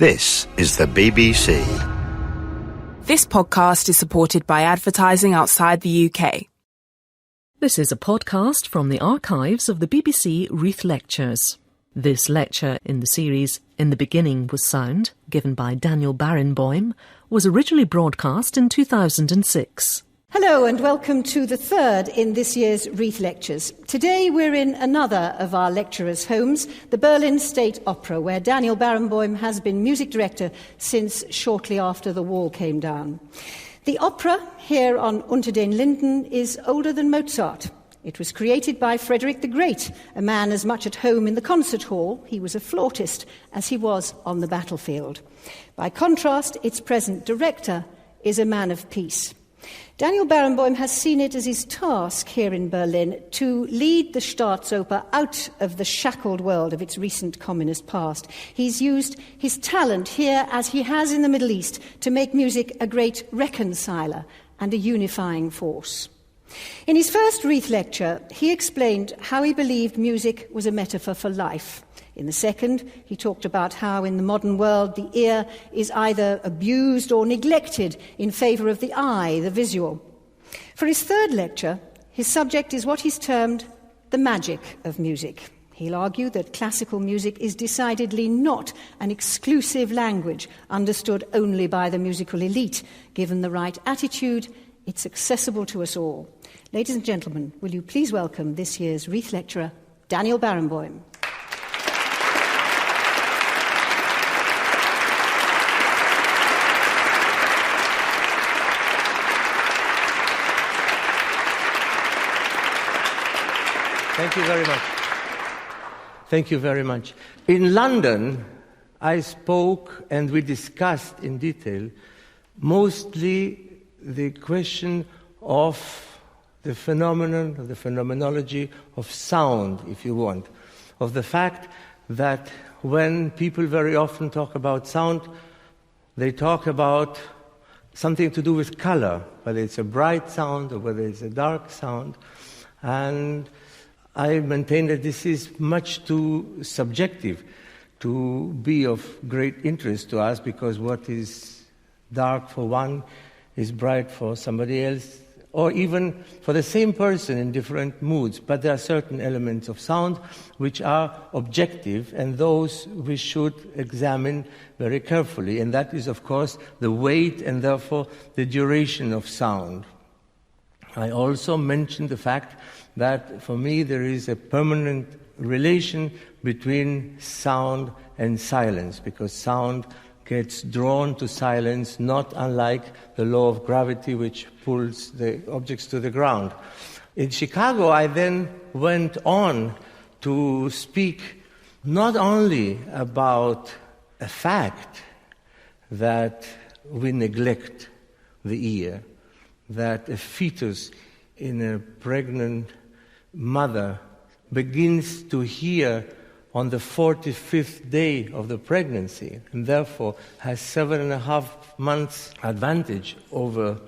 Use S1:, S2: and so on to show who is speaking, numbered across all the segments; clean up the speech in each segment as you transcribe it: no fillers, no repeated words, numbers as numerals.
S1: This is the BBC.
S2: This podcast is supported by advertising outside the UK.
S3: This is a podcast from the archives of the BBC Wreath Lectures. This lecture in the series In the Beginning Was Sound, given by Daniel Barenboim, was originally broadcast in 2006.
S4: Hello and welcome to the third in this year's Wreath Lectures. Today we're in another of our lecturers' homes, the Berlin State Opera, where Daniel Barenboim has been music director since shortly after the wall came down. The opera, here on Unter den Linden, is older than Mozart. It was created by Frederick the Great, a man as much at home in the concert hall, he was a flautist, as he was on the battlefield. By contrast, its present director is a man of peace. Daniel Barenboim has seen it as his task here in Berlin to lead the Staatsoper out of the shackled world of its recent communist past. He's used his talent here, as he has in the Middle East, to make music a great reconciler and a unifying force. In his first Wreath lecture, he explained how he believed music was a metaphor for life. In the second, he talked about how in the modern world the ear is either abused or neglected in favour of the eye, the visual. For his third lecture, his subject is what he's termed the magic of music. He'll argue that classical music is decidedly not an exclusive language understood only by the musical elite. Given the right attitude, it's accessible to us all. Ladies and gentlemen, will you please welcome this year's Wreath lecturer, Daniel Barenboim.
S5: Thank you very much. Thank you very much. In London, I spoke and we discussed in detail mostly the question of the phenomenon, or the phenomenology of sound, if you want, of the fact that when people very often talk about sound, they talk about something to do with color, whether it's a bright sound or whether it's a dark sound. And I maintain that this is much too subjective to be of great interest to us, because what is dark for one is bright for somebody else, or even for the same person in different moods. But there are certain elements of sound which are objective, and those we should examine very carefully. And that is, of course, the weight and therefore the duration of sound. I also mentioned the fact that for me there is a permanent relation between sound and silence, because sound gets drawn to silence, not unlike the law of gravity which pulls the objects to the ground. In Chicago, I then went on to speak not only about a fact that we neglect the ear, that a fetus in a pregnant mother begins to hear on the 45th day of the pregnancy, and therefore has 7.5 months advantage over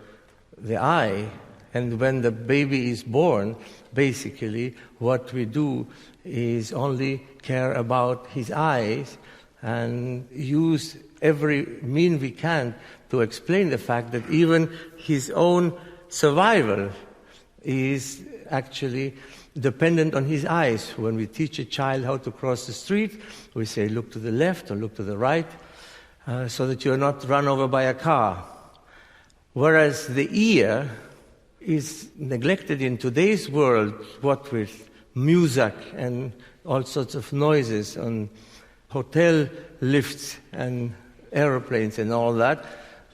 S5: the eye. And when the baby is born, basically what we do is only care about his eyes and use every mean we can to explain the fact that even his own survival is actually dependent on his eyes. When we teach a child how to cross the street, we say look to the left or look to the right, so that you're not run over by a car. Whereas the ear is neglected in today's world, what with music and all sorts of noises on hotel lifts and aeroplanes and all that.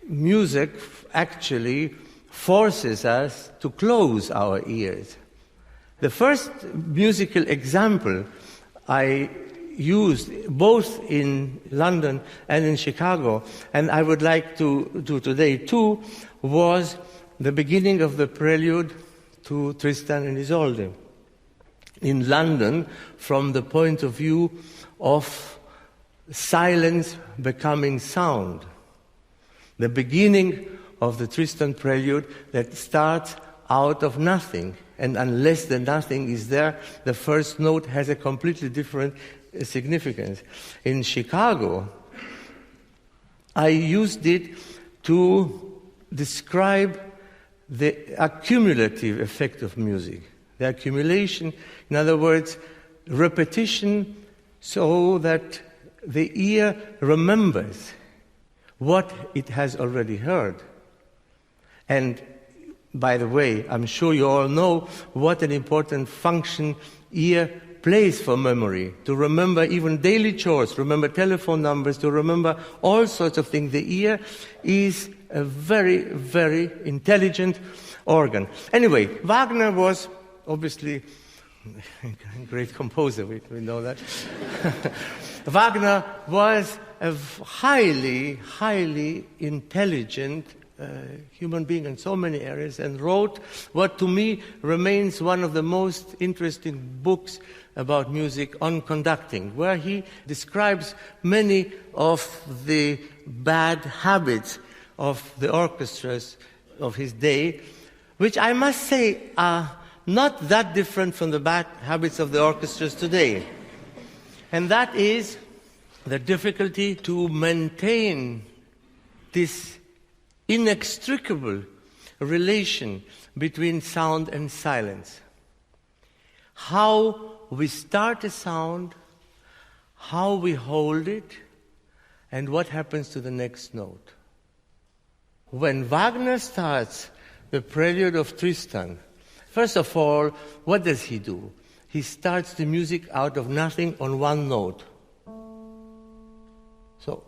S5: Music actually forces us to close our ears. The first musical example I used both in London and in Chicago, and I would like to do today too, was the beginning of the prelude to Tristan and Isolde. In London, from the point of view of silence becoming sound. The beginning of the Tristan prelude that starts out of nothing. And unless the nothing is there, the first note has a completely different significance. In Chicago, I used it to describe the accumulative effect of music. The accumulation, in other words, repetition, so that the ear remembers what it has already heard. And by the way, I'm sure you all know what an important function ear plays for memory, to remember even daily chores, remember telephone numbers, to remember all sorts of things. The ear is a very, very intelligent organ. Anyway, Wagner was obviously a great composer, we know that. Wagner was a highly, highly intelligent human being in so many areas, and wrote what to me remains one of the most interesting books about music on conducting, where he describes many of the bad habits of the orchestras of his day, which I must say are not that different from the bad habits of the orchestras today. And that is the difficulty to maintain this inextricable relation between sound and silence. How we start a sound, how we hold it, and what happens to the next note. When Wagner starts the prelude of Tristan, first of all, what does he do? He starts the music out of nothing on one note. So,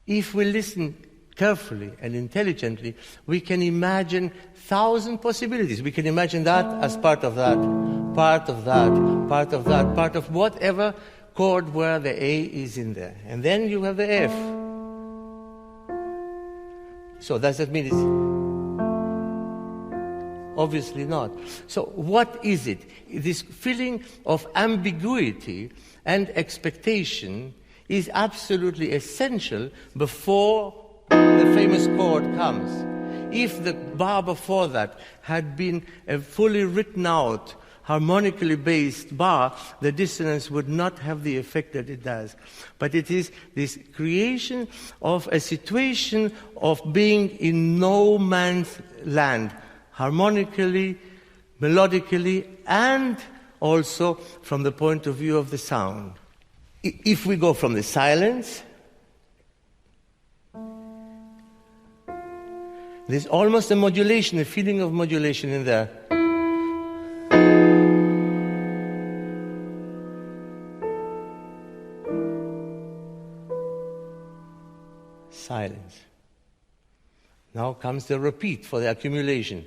S5: if we listen carefully and intelligently, we can imagine 1,000 possibilities. We can imagine that as part of that, part of that, part of that, part of whatever chord where the A is in there. And then you have the F. So does that mean it's... Obviously not. So what is it? This feeling of ambiguity and expectation is absolutely essential before the famous chord comes. If the bar before that had been a fully written out, harmonically based bar, the dissonance would not have the effect that it does. But it is this creation of a situation of being in no man's land, harmonically, melodically, and also from the point of view of the sound. If we go from the silence, there's almost a modulation, a feeling of modulation in there. Silence. Now comes the repeat for the accumulation.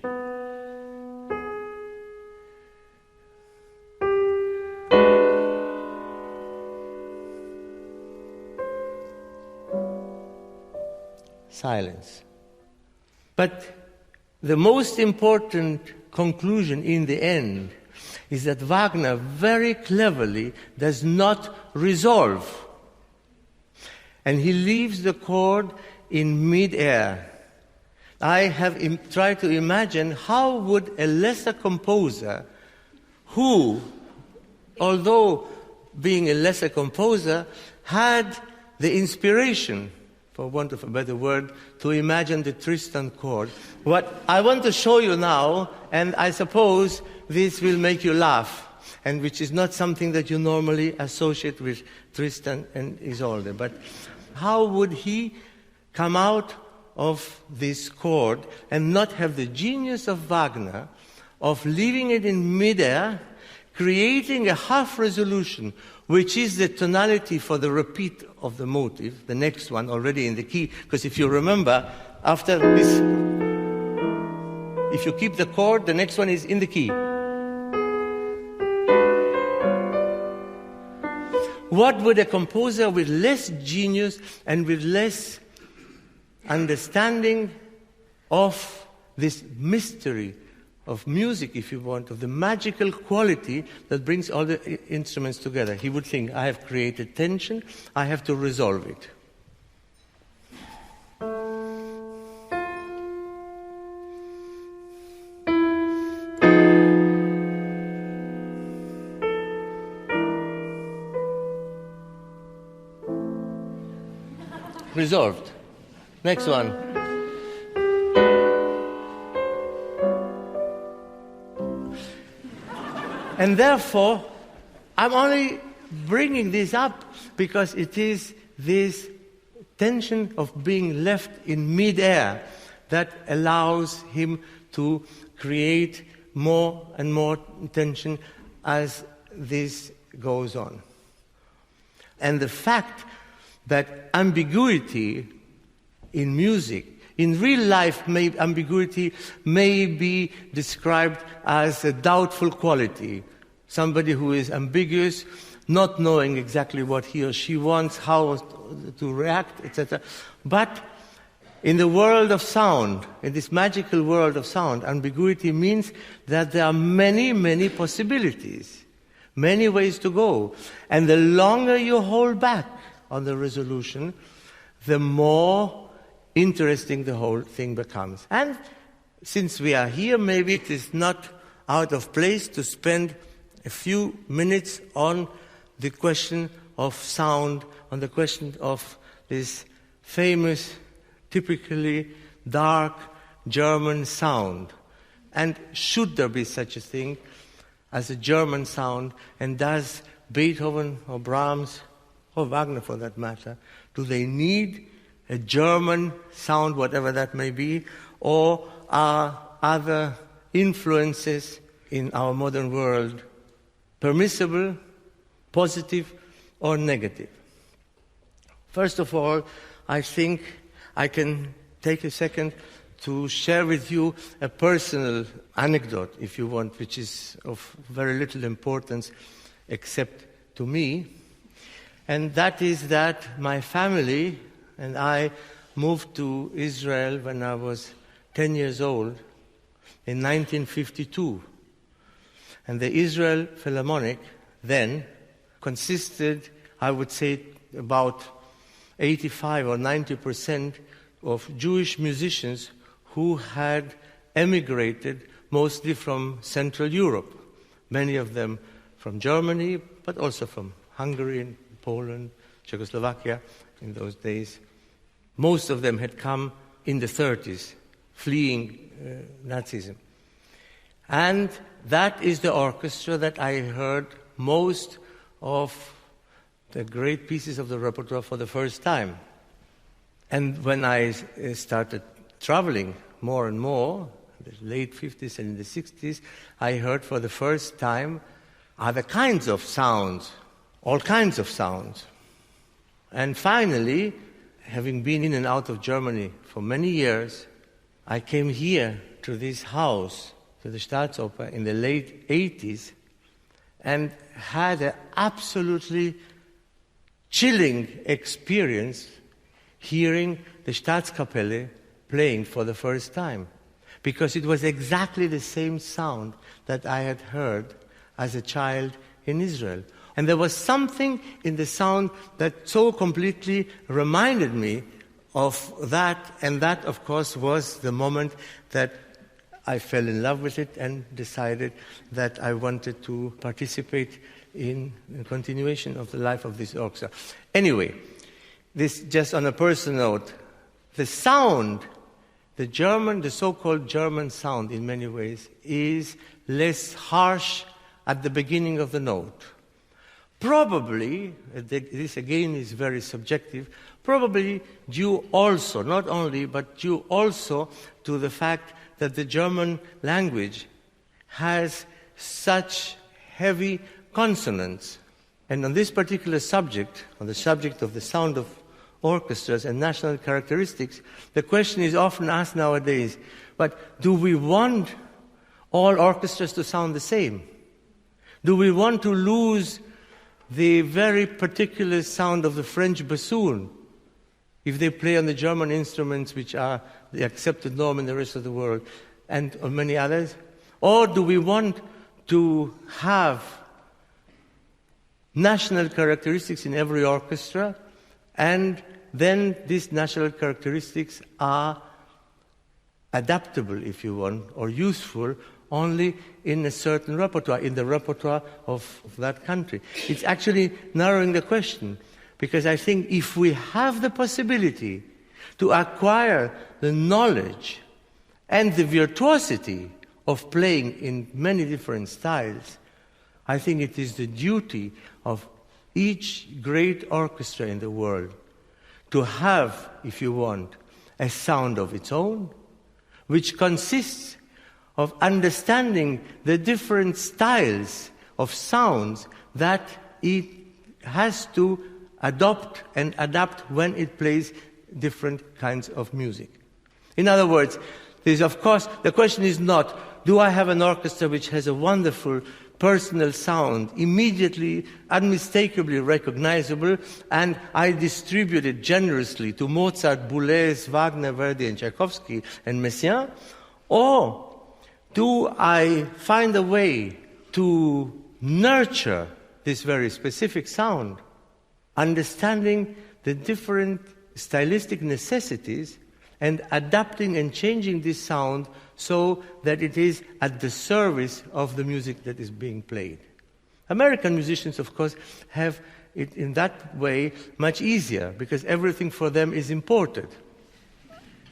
S5: Silence. But the most important conclusion in the end is that Wagner very cleverly does not resolve. And he leaves the chord in mid-air. I have tried to imagine how would a lesser composer who, although being a lesser composer, had the inspiration, for want of a better word, to imagine the Tristan chord. What I want to show you now, and I suppose this will make you laugh, and which is not something that you normally associate with Tristan and Isolde, but how would he come out of this chord and not have the genius of Wagner of leaving it in midair, creating a half resolution, which is the tonality for the repeat of the motive, the next one already in the key, because if you remember, after this, if you keep the chord, the next one is in the key. What would a composer with less genius and with less understanding of this mystery of music, if you want, of the magical quality that brings all the instruments together? He would think, I have created tension, I have to resolve it. Resolved. Next one. And therefore, I'm only bringing this up because it is this tension of being left in mid-air that allows him to create more and more tension as this goes on. And the fact that ambiguity in music, in real life, ambiguity may be described as a doubtful quality. Somebody who is ambiguous, not knowing exactly what he or she wants, how to react, etc. But in the world of sound, in this magical world of sound, ambiguity means that there are many, many possibilities, many ways to go. And the longer you hold back on the resolution, the more interesting the whole thing becomes. And since we are here, maybe it is not out of place to spend a few minutes on the question of sound, on the question of this famous, typically dark German sound. And should there be such a thing as a German sound, and does Beethoven or Brahms, or Wagner for that matter, do they need a German sound, whatever that may be, or are other influences in our modern world permissible, positive, or negative? First of all, I think I can take a second to share with you a personal anecdote, if you want, which is of very little importance except to me. And that is that my family and I moved to Israel when I was 10 years old in 1952. And the Israel Philharmonic then consisted, I would say, about 85 or 90% of Jewish musicians who had emigrated mostly from Central Europe, many of them from Germany, but also from Hungary and Poland, Czechoslovakia in those days. Most of them had come in the 30s, fleeing Nazism. And that is the orchestra that I heard most of the great pieces of the repertoire for the first time. And when I started traveling more and more, in the late 50s and in the 60s, I heard for the first time other kinds of sounds, all kinds of sounds. And finally, having been in and out of Germany for many years, I came here to this house, to the Staatsoper, in the late 80s, and had an absolutely chilling experience hearing the Staatskapelle playing for the first time, because it was exactly the same sound that I had heard as a child in Israel. And there was something in the sound that so completely reminded me of that, and that, of course, was the moment that I fell in love with it and decided that I wanted to participate in the continuation of the life of this orchestra. Anyway, this just on a personal note, the sound, the so-called German sound in many ways, is less harsh at the beginning of the note. Probably, this again is very subjective, probably due also, not only, but due also to the fact that the German language has such heavy consonants. And on this particular subject, on the subject of the sound of orchestras and national characteristics, the question is often asked nowadays, but do we want all orchestras to sound the same? Do we want to lose the very particular sound of the French bassoon if they play on the German instruments, which are the accepted norm in the rest of the world, and on many others? Or do we want to have national characteristics in every orchestra, and then these national characteristics are adaptable, if you want, or useful only in a certain repertoire, in the repertoire of that country? It's actually narrowing the question. Because I think if we have the possibility to acquire the knowledge and the virtuosity of playing in many different styles, I think it is the duty of each great orchestra in the world to have, if you want, a sound of its own, which consists of understanding the different styles of sounds that it has to adopt and adapt when it plays different kinds of music. In other words, there's, of course, the question is not, do I have an orchestra which has a wonderful personal sound, immediately, unmistakably recognizable, and I distribute it generously to Mozart, Boulez, Wagner, Verdi, and Tchaikovsky, and Messiaen? Or do I find a way to nurture this very specific sound, understanding the different stylistic necessities and adapting and changing this sound so that it is at the service of the music that is being played? American musicians, of course, have it in that way much easier because everything for them is imported.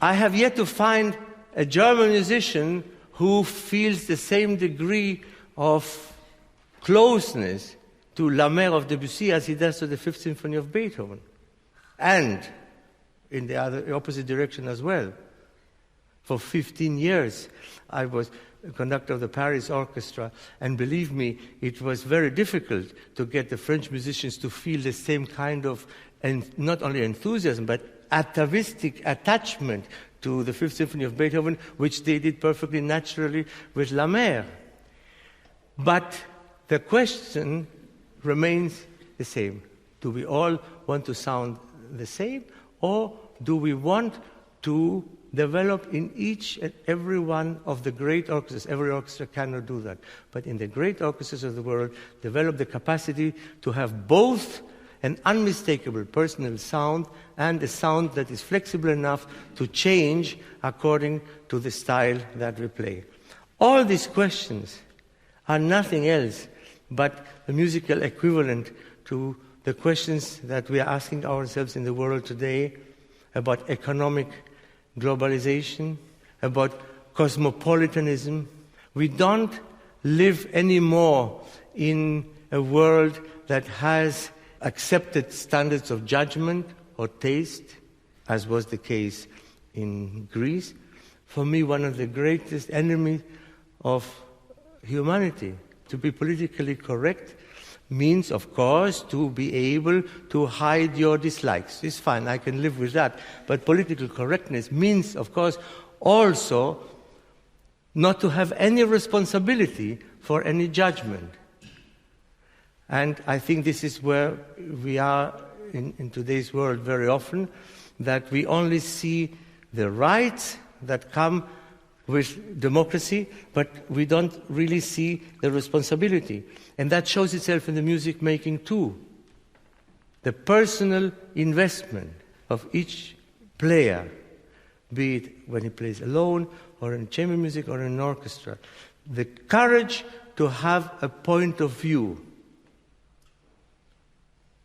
S5: I have yet to find a German musician who feels the same degree of closeness to La Mer of Debussy as he does to the Fifth Symphony of Beethoven. And in the opposite direction as well. For 15 years, I was a conductor of the Paris Orchestra, and believe me, it was very difficult to get the French musicians to feel the same kind of, and not only enthusiasm, but atavistic attachment to the Fifth Symphony of Beethoven, which they did perfectly naturally with La Mer. But the question remains the same. Do we all want to sound the same, or do we want to develop in each and every one of the great orchestras? Every orchestra cannot do that. But in the great orchestras of the world, develop the capacity to have both an unmistakable personal sound and a sound that is flexible enough to change according to the style that we play. All these questions are nothing else but the musical equivalent to the questions that we are asking ourselves in the world today about economic globalization, about cosmopolitanism. We don't live anymore in a world that has accepted standards of judgment or taste, as was the case in Greece. For me, one of the greatest enemies of humanity. To be politically correct means, of course, to be able to hide your dislikes. It's fine, I can live with that. But political correctness means, of course, also not to have any responsibility for any judgment. And I think this is where we are in today's world very often, that we only see the rights that come with democracy, but we don't really see the responsibility. And that shows itself in the music making too. The personal investment of each player, be it when he plays alone, or in chamber music, or in an orchestra. The courage to have a point of view.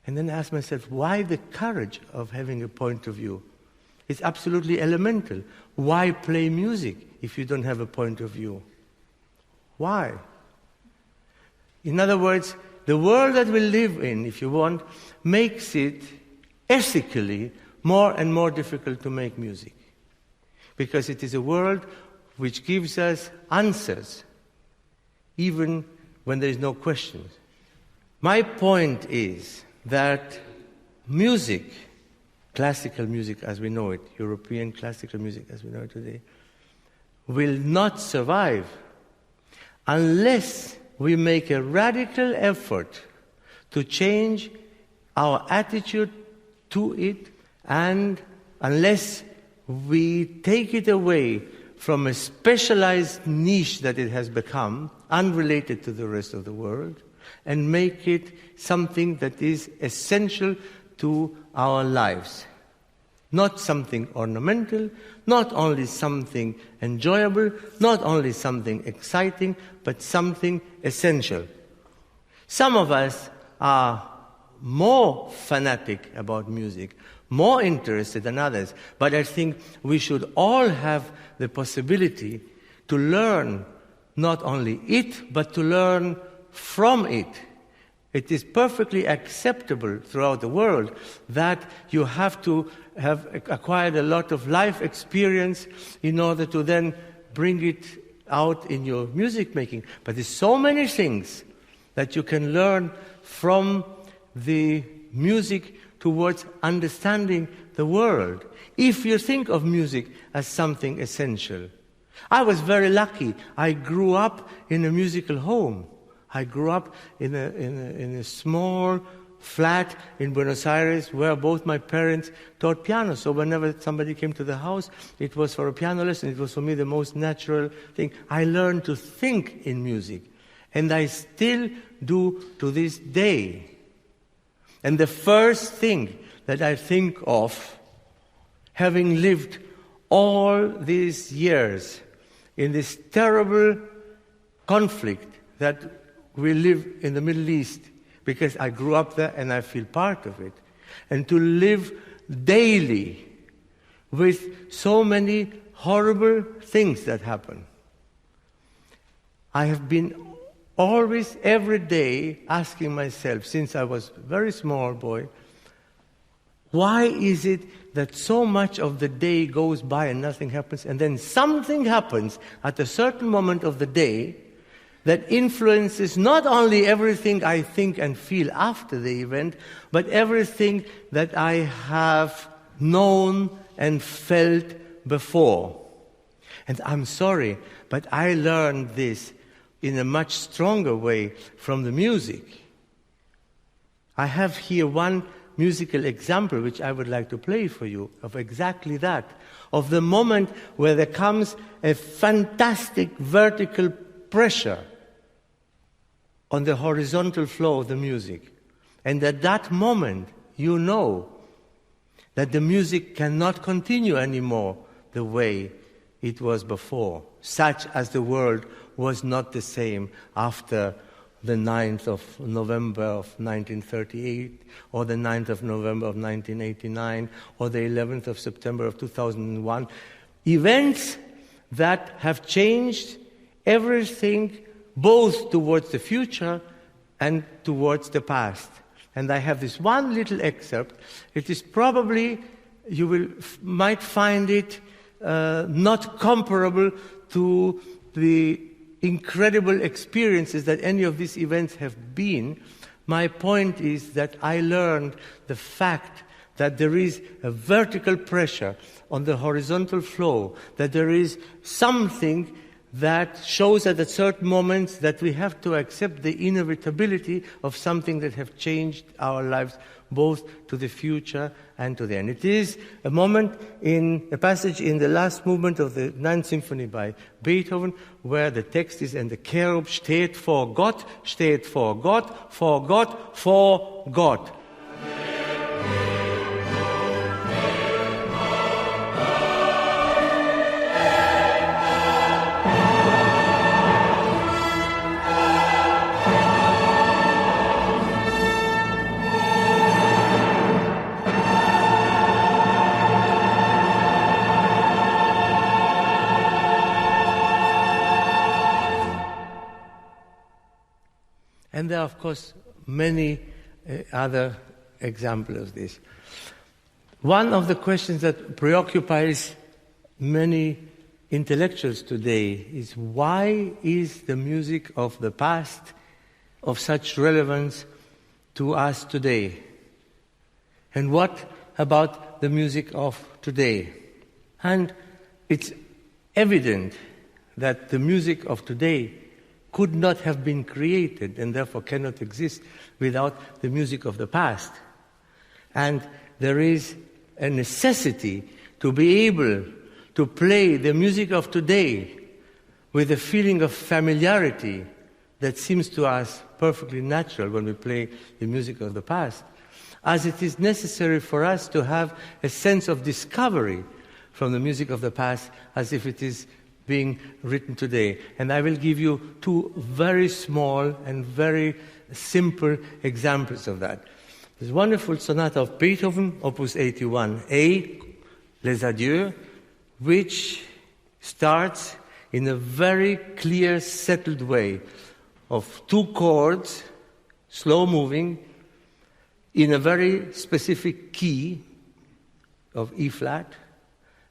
S5: And then I ask myself, why the courage of having a point of view? It's absolutely elemental. Why play music if you don't have a point of view? Why? In other words, the world that we live in, if you want, makes it ethically more and more difficult to make music. Because it is a world which gives us answers, even when there is no question. My point is that music, classical music as we know it, European classical music as we know it today, will not survive unless we make a radical effort to change our attitude to it, and unless we take it away from a specialized niche that it has become, unrelated to the rest of the world, and make it something that is essential to our lives. Not something ornamental, not only something enjoyable, not only something exciting, but something essential. Some of us are more fanatic about music, more interested than others. But I think we should all have the possibility to learn not only it, but to learn from it. It is perfectly acceptable throughout the world that you have to have acquired a lot of life experience in order to then bring it out in your music making. But there's so many things that you can learn from the music towards understanding the world, if you think of music as something essential. I was very lucky. I grew up in a musical home. I grew up in a small flat in Buenos Aires where both my parents taught piano. So whenever somebody came to the house, it was for a piano lesson. It was for me the most natural thing. I learned to think in music. And I still do to this day. And the first thing that I think of, having lived all these years in this terrible conflict that we live in the Middle East, because I grew up there and I feel part of it, and to live daily with so many horrible things that happen. I have been always, every day, asking myself, since I was a very small boy, why is it that so much of the day goes by and nothing happens, and then something happens at a certain moment of the day that influences not only everything I think and feel after the event, but everything that I have known and felt before. And I'm sorry, but I learned this in a much stronger way from the music. I have here one musical example which I would like to play for you of exactly that, of the moment where there comes a fantastic vertical pressure on the horizontal flow of the music. And at that moment, you know that the music cannot continue anymore the way it was before, such as the world was not the same after the 9th of November of 1938, or the 9th of November of 1989, or the 11th of September of 2001. Events that have changed everything, both towards the future and towards the past. And I have this one little excerpt. It is probably, you might find it not comparable to the incredible experiences that any of these events have been. My point is that I learned the fact that there is a vertical pressure on the horizontal flow, that there is something that shows at certain moments that we have to accept the inevitability of something that have changed our lives, both to the future and to the end. It is a moment in a passage in the last movement of the Ninth Symphony by Beethoven, where the text is, and the cherub steht vor Gott, steht vor Gott, vor Gott, vor Gott. And there are, of course, many other examples of this. One of the questions that preoccupies many intellectuals today is, why is the music of the past of such relevance to us today? And what about the music of today? And it's evident that the music of today could not have been created and therefore cannot exist without the music of the past. And there is a necessity to be able to play the music of today with a feeling of familiarity that seems to us perfectly natural when we play the music of the past, as it is necessary for us to have a sense of discovery from the music of the past as if it is being written today. And I will give you two very small and very simple examples of that. this wonderful sonata of Beethoven, Opus 81, A, Les Adieux, which starts in a very clear, settled way of 2 chords, slow moving, in a very specific key of E flat,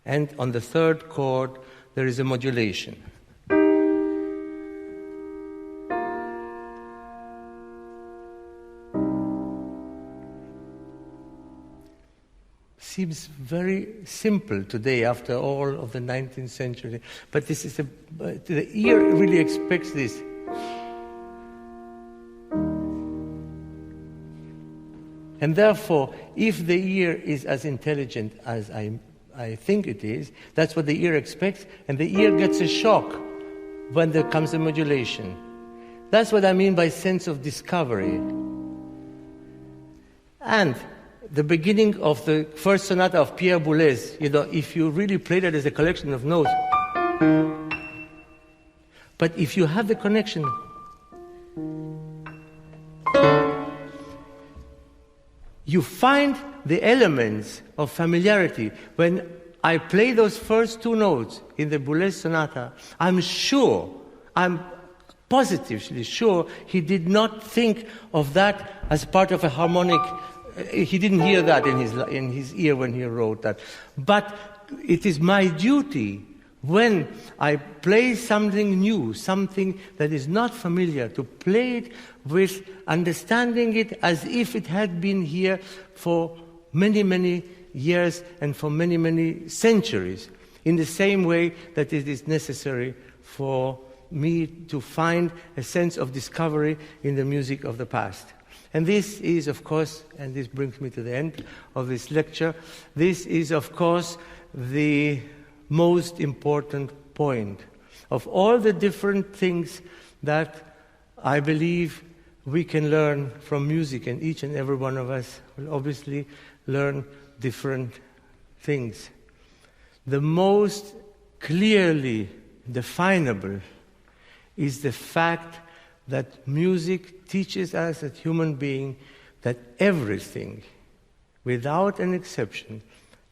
S5: and on the 3rd chord there is a modulation. Seems very simple today after all of the 19th century, but this is the ear really expects this. And therefore, if the ear is as intelligent as I think it is, that's what the ear expects, and the ear gets a shock when there comes a modulation. That's what I mean by sense of discovery. And the beginning of the first sonata of Pierre Boulez, if you really play that as a collection of notes, but if you have the connection, you find the elements of familiarity. When I play those first 2 notes in the Boulez sonata, I'm positively sure he did not think of that as part of a harmonic. He didn't hear that in his ear when he wrote that. But it is my duty, when I play something new, something that is not familiar, to play it with understanding it as if it had been here for many, many years and for many, many centuries, in the same way that it is necessary for me to find a sense of discovery in the music of the past. And this is, of course, and this brings me to the end of this lecture, this is, of course, the most important point of all the different things that I believe we can learn from music, and each and every one of us will obviously learn different things. The most clearly definable is the fact that music teaches us as human beings that everything, without an exception,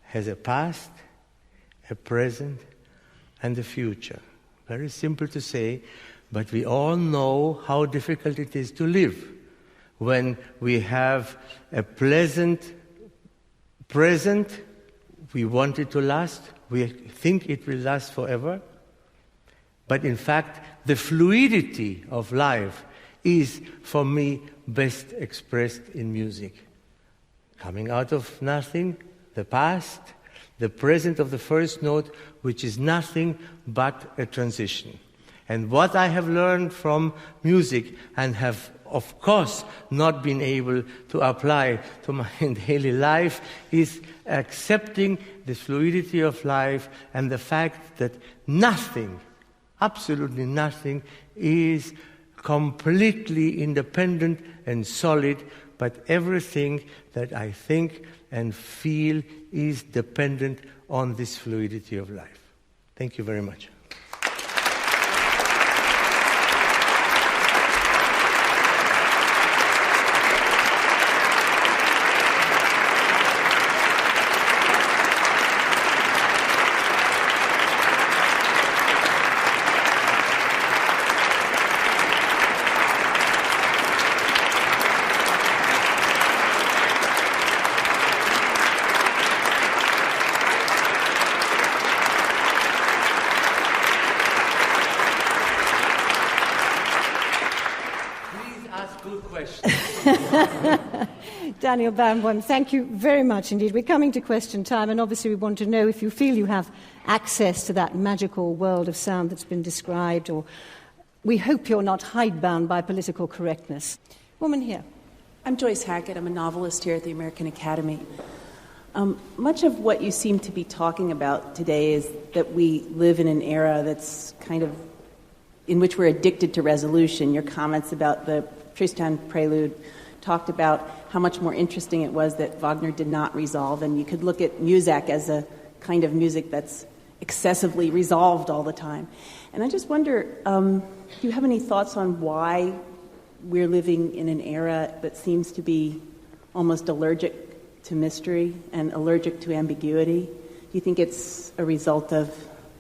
S5: has a past, a present, and a future. Very simple to say, but we all know how difficult it is to live when we have a pleasant present, we want it to last, we think it will last forever, but in fact, the fluidity of life is, for me, best expressed in music. Coming out of nothing, the past, the present of the first note, which is nothing but a transition. And what I have learned from music, and have, of course, not been able to apply to my daily life, is accepting the fluidity of life and the fact that nothing, absolutely nothing, is completely independent and solid, but everything that I think and feel is dependent on this fluidity of life. Thank you very much.
S4: Daniel Barenboim, thank you very much indeed. We're coming to question time, and obviously we want to know if you feel you have access to that magical world of sound that's been described, or we hope you're not hidebound by political correctness. Woman here.
S6: I'm Joyce Hackett. I'm a novelist here at the American Academy. Much of what you seem to be talking about today is that we live in an era that's kind of in which we're addicted to resolution. Your comments about the Tristan Prelude talked about how much more interesting it was that Wagner did not resolve, and you could look at music as a kind of music that's excessively resolved all the time. And I just wonder, do you have any thoughts on why we're living in an era that seems to be almost allergic to mystery and allergic to ambiguity? Do you think it's a result of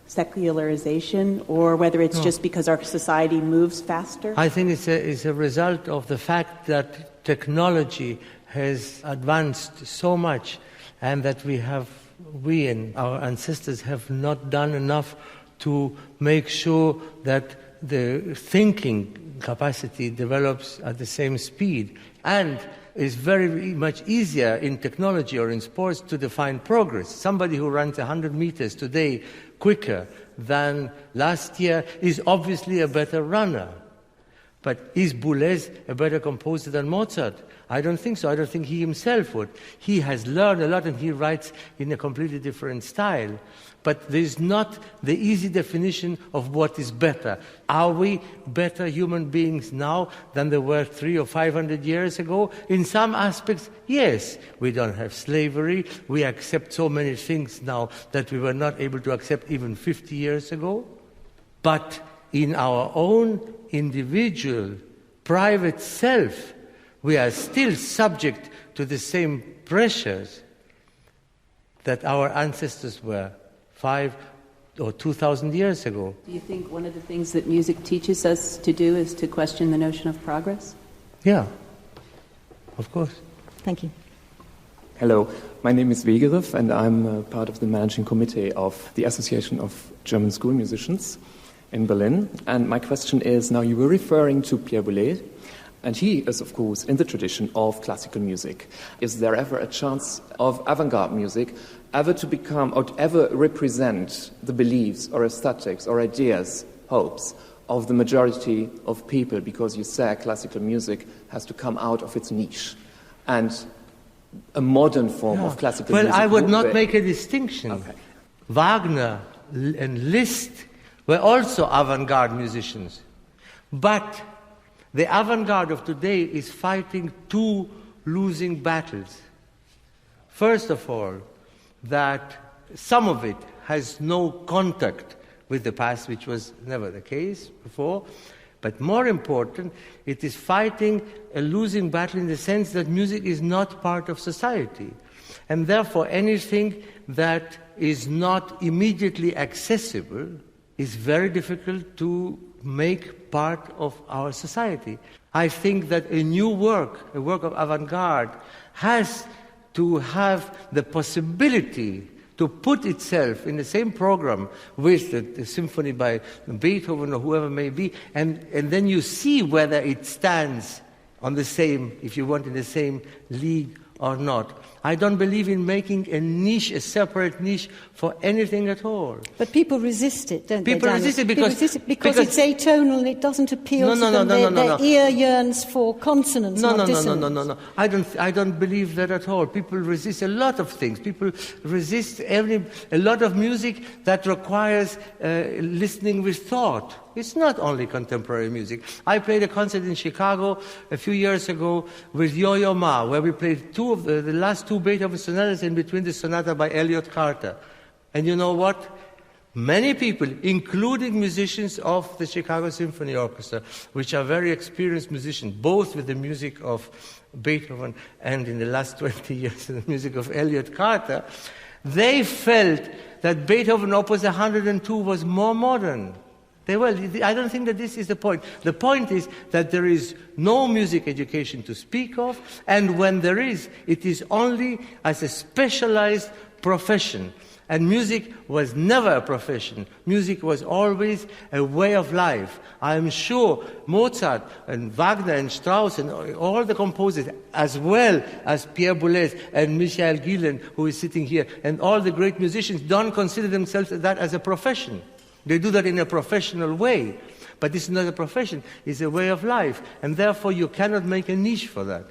S6: secularization, or whether it's just because our society moves faster?
S5: I think it's a result of the fact that technology has advanced so much, and that we and our ancestors have not done enough to make sure that the thinking capacity develops at the same speed. And it's very much easier in technology or in sports to define progress. Somebody who runs 100 meters today quicker than last year is obviously a better runner. But is Boulez a better composer than Mozart? I don't think so. I don't think he himself would. He has learned a lot and he writes in a completely different style. But there's not the easy definition of what is better. Are we better human beings now than they were 300 or 500 years ago? In some aspects, yes. We don't have slavery. We accept so many things now that we were not able to accept even 50 years ago. But in our own individual, private self, we are still subject to the same pressures that our ancestors were 5 or 2,000 years ago.
S6: Do you think one of the things that music teaches us to do is to question the notion of progress?
S5: Yeah, of course.
S4: Thank you.
S7: Hello, my name is Wegerev and I'm part of the managing committee of the Association of German School Musicians in Berlin. And my question is, now you were referring to Pierre Boulez, and he is, of course, in the tradition of classical music. Is there ever a chance of avant-garde music ever to become or to ever represent the beliefs or aesthetics or ideas, hopes of the majority of people? Because you say classical music has to come out of its niche. And a modern form of classical music...
S5: Well, I would not make a distinction.
S7: Okay.
S5: Wagner and Liszt were also avant-garde musicians. But the avant-garde of today is fighting two losing battles. First of all, that some of it has no contact with the past, which was never the case before. But more important, it is fighting a losing battle in the sense that music is not part of society. And therefore, anything that is not immediately accessible is very difficult to make part of our society. I think that a new work, a work of avant-garde, has to have the possibility to put itself in the same program with the symphony by Beethoven or whoever may be, and then you see whether it stands on the same, if you want, in the same league or not. I don't believe in making a niche, a separate niche for anything at all.
S4: But people resist it, don't
S5: people
S4: they,
S5: resist it
S4: because it's atonal and it doesn't appeal to them. Their ear yearns for consonance, not dissonance.
S5: No. I don't believe that at all. People resist a lot of things. People resist a lot of music that requires listening with thought. It's not only contemporary music. I played a concert in Chicago a few years ago with Yo-Yo Ma, where we played two of the last two Beethoven sonatas in between the sonata by Elliott Carter. And you know what? Many people, including musicians of the Chicago Symphony Orchestra, which are very experienced musicians, both with the music of Beethoven and in the last 20 years the music of Elliott Carter, they felt that Beethoven Opus 102 was more modern. I don't think that this is the point. The point is that there is no music education to speak of, and when there is, it is only as a specialized profession. And music was never a profession. Music was always a way of life. I am sure Mozart and Wagner and Strauss and all the composers, as well as Pierre Boulez and Michael Gillen, who is sitting here, and all the great musicians, don't consider themselves that as a profession. They do that in a professional way. But this is not a profession, it's a way of life. And therefore you cannot make a niche for that.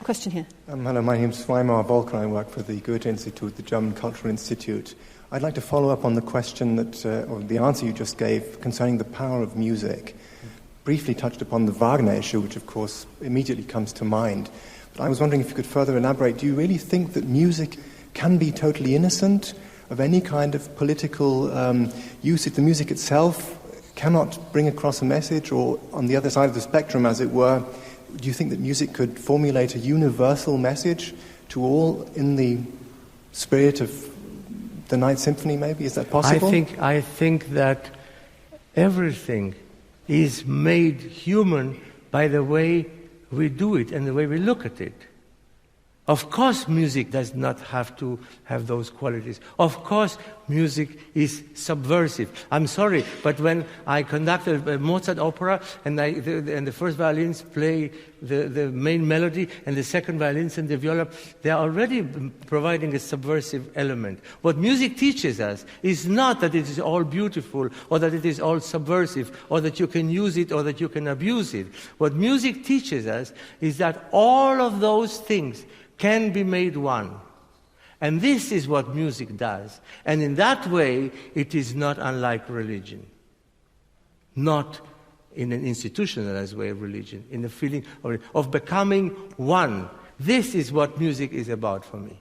S4: Question here.
S8: Hello, my name is Weimar Volker. I work for the Goethe Institute, the German Cultural Institute. I'd like to follow up on the question that, or the answer you just gave concerning the power of music. Briefly touched upon the Wagner issue, which of course immediately comes to mind. But I was wondering if you could further elaborate. Do you really think that music can be totally innocent of any kind of political usage? The music itself cannot bring across a message, or on the other side of the spectrum, as it were, do you think that music could formulate a universal message to all in the spirit of the Ninth Symphony, maybe? Is that possible?
S5: I think that everything is made human by the way we do it and the way we look at it. Of course, music does not have to have those qualities. Of course, music is subversive. I'm sorry, but when I conducted a Mozart opera and the first violins play the main melody and the second violins and the viola, they are already providing a subversive element. What music teaches us is not that it is all beautiful or that it is all subversive or that you can use it or that you can abuse it. What music teaches us is that all of those things can be made one. And this is what music does. And in that way, it is not unlike religion. Not in an institutionalized way of religion, in the feeling of becoming one. This is what music is about for me.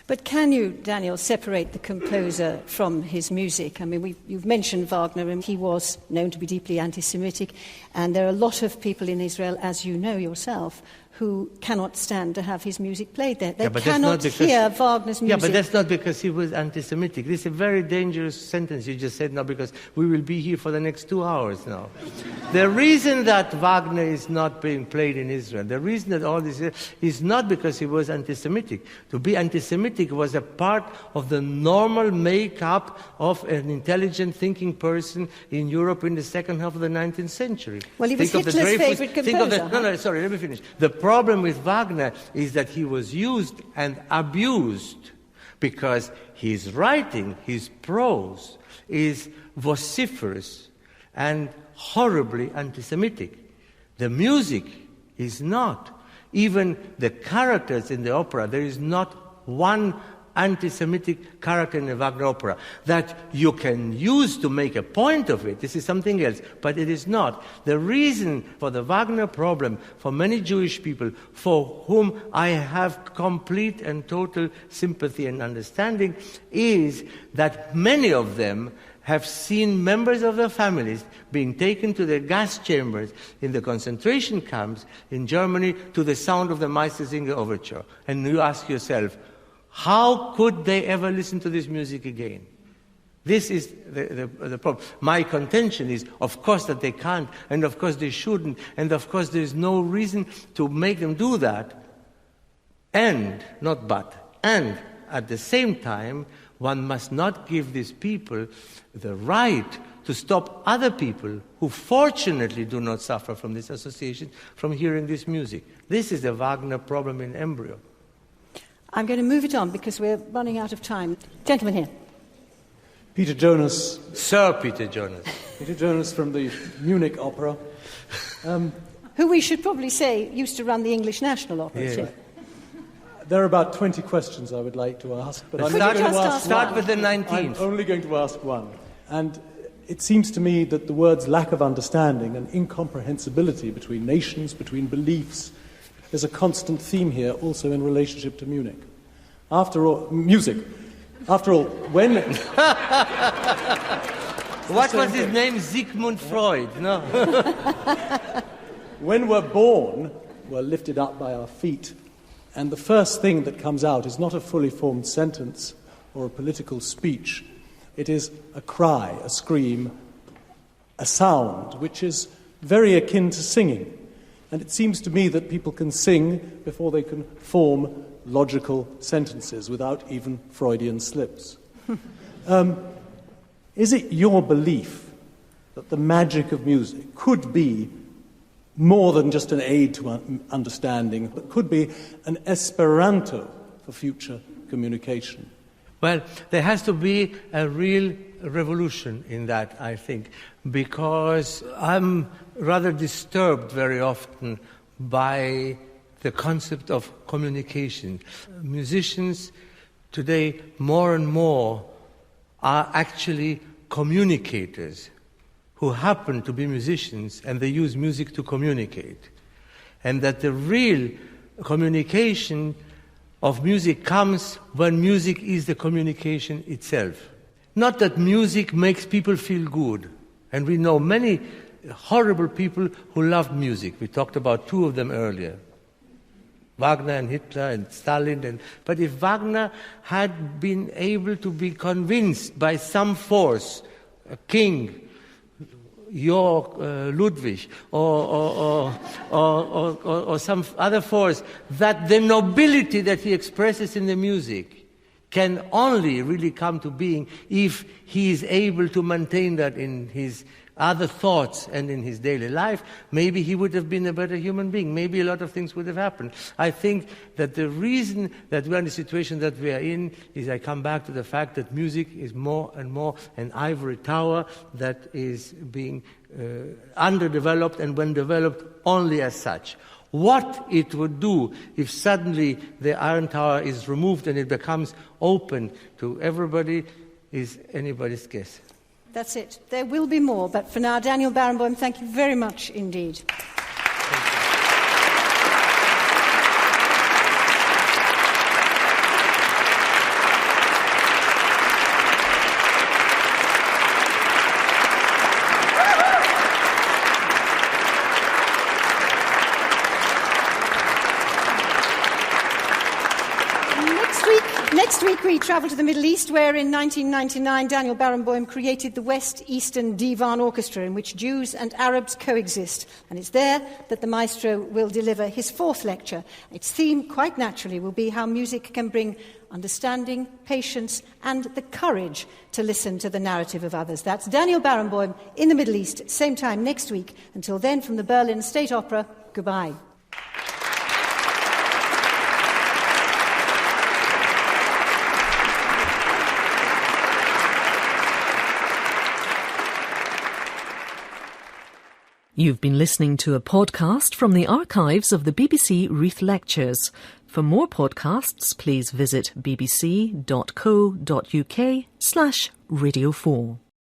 S4: But can you, Daniel, separate the composer from his music? I mean, you've mentioned Wagner, and he was known to be deeply anti-Semitic, and there are a lot of people in Israel, as you know yourself, who cannot stand to have his music played there. They cannot hear Wagner's music.
S5: Yeah, but that's not because he was anti-Semitic. This is a very dangerous sentence you just said now, because we will be here for the next 2 hours now. The reason that Wagner is not being played in Israel, the reason that all this is not because he was anti-Semitic. To be anti-Semitic was a part of the normal makeup of an intelligent thinking person in Europe in the second half of the 19th century.
S4: Well, he was Hitler's favorite composer.
S5: No, sorry, let me finish. The problem with Wagner is that he was used and abused because his writing, his prose, is vociferous and horribly anti-Semitic. The music is not. Even the characters in the opera, there is not one anti-Semitic character in a Wagner opera that you can use to make a point of it. This is something else, but it is not. The reason for the Wagner problem for many Jewish people, for whom I have complete and total sympathy and understanding, is that many of them have seen members of their families being taken to the gas chambers in the concentration camps in Germany to the sound of the Meistersinger Overture. And you ask yourself, how could they ever listen to this music again? This is the problem. My contention is, of course, that they can't, and of course they shouldn't, and of course there's no reason to make them do that. And at the same time, one must not give these people the right to stop other people who fortunately do not suffer from this association from hearing this music. This is the Wagner problem in embryo.
S4: I'm going to move it on because we're running out of time. Gentleman here.
S9: Peter Jonas.
S5: Sir Peter Jonas.
S9: Peter Jonas from the Munich Opera.
S4: Who we should probably say used to run the English National Opera.
S5: Yeah.
S9: There are about 20 questions I would like to ask, but
S5: start with the 19th.
S9: I'm only going to ask one. And it seems to me that the words lack of understanding and incomprehensibility between nations, between beliefs, is a constant theme here, also in relationship to Munich. After all, music. After all, when...
S5: What was his name? Sigmund Freud, no?
S9: When we're born, we're lifted up by our feet, and the first thing that comes out is not a fully formed sentence or a political speech. It is a cry, a scream, a sound, which is very akin to singing. And it seems to me that people can sing before they can form logical sentences without even Freudian slips. Is it your belief that the magic of music could be more than just an aid to understanding, but could be an Esperanto for future communication?
S5: Well, there has to be a real revolution in that, I think, because I'm rather disturbed very often by the concept of communication. Musicians today more and more are actually communicators who happen to be musicians, and they use music to communicate. And that the real communication of music comes when music is the communication itself. Not that music makes people feel good. And we know many horrible people who loved music. We talked about two of them earlier. Wagner and Hitler and Stalin. But if Wagner had been able to be convinced by some force, a king, your Ludwig, or some other force, that the nobility that he expresses in the music can only really come to being if he is able to maintain that in his other thoughts and in his daily life, maybe he would have been a better human being. Maybe a lot of things would have happened. I think that the reason that we are in the situation that we are in is, I come back to the fact that music is more and more an ivory tower that is being underdeveloped, and when developed, only as such. What it would do if suddenly the Iron Tower is removed and it becomes open to everybody is anybody's guess.
S4: That's it. There will be more, but for now, Daniel Barenboim, thank you very much indeed. Next week we travel to the Middle East, where in 1999 Daniel Barenboim created the West Eastern Divan Orchestra, in which Jews and Arabs coexist. And it's there that the maestro will deliver his fourth lecture. Its theme, quite naturally, will be how music can bring understanding, patience, and the courage to listen to the narrative of others. That's Daniel Barenboim in the Middle East, same time next week. Until then, from the Berlin State Opera, goodbye.
S3: You've been listening to a podcast from the archives of the BBC Reith Lectures. For more podcasts, please visit bbc.co.uk/Radio4.